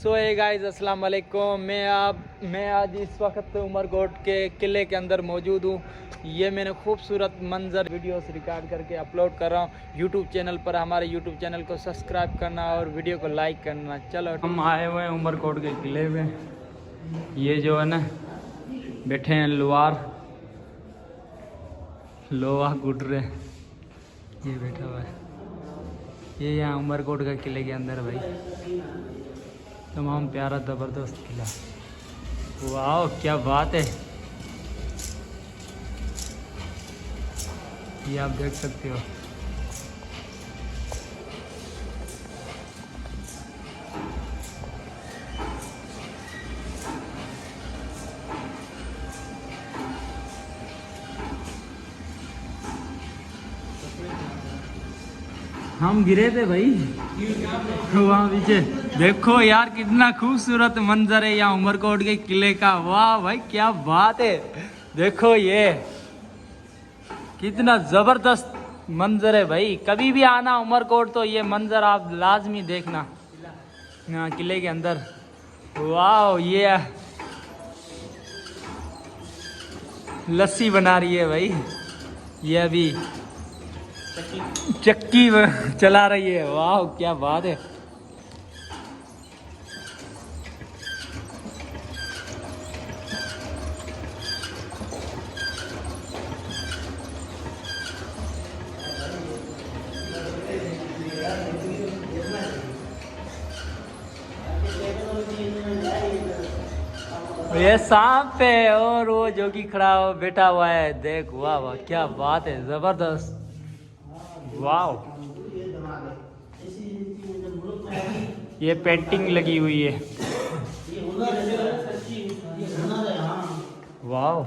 सो hey guys अस्सलाम वालेकुम। मैं आज इस वक्त उमरकोट के किले के अंदर मौजूद हूँ। ये मैंने खूबसूरत मंजर वीडियोस रिकॉर्ड करके अपलोड कर रहा हूँ यूट्यूब चैनल पर। हमारे यूट्यूब चैनल को सब्सक्राइब करना और वीडियो को लाइक करना। चलो हम आए हुए हैं उमरकोट के किले में। ये जो है ना बैठे हैं लोहा गुडरे, ये बैठा हुआ है। ये यहाँ उमरकोट का किले के अंदर भाई तमाम प्यारा ज़बरदस्त किला। वाह क्या बात है, ये आप देख सकते हो। हम गिरे थे भाई वहाँ पीछे। देखो यार कितना खूबसूरत मंजर है यहाँ उमरकोट के किले का। वाह भाई क्या बात है, देखो ये कितना जबरदस्त मंजर है भाई। कभी भी आना उमरकोट तो ये मंजर आप लाजमी देखना यहाँ किले के अंदर। वाह ये लस्सी बना रही है भाई, ये अभी चक्की चला रही है। वाह क्या बात है। ये सांप है और वो जो कि खड़ा हो बैठा हुआ है, देख। वाह वाह क्या बात है, जबरदस्त। वाह ये पेंटिंग लगी हुई है। वाह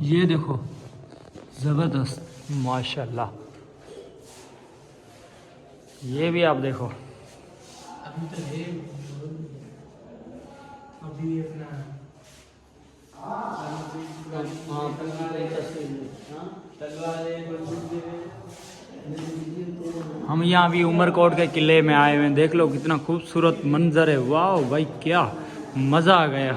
ये देखो जबरदस्त माशाल्लाह। ये भी आप देखो। हम यहाँ भी उमरकोट के किले में आए हुए हैं। देख लो कितना खूबसूरत मंजर है। वाह भाई क्या मज़ा आ गया।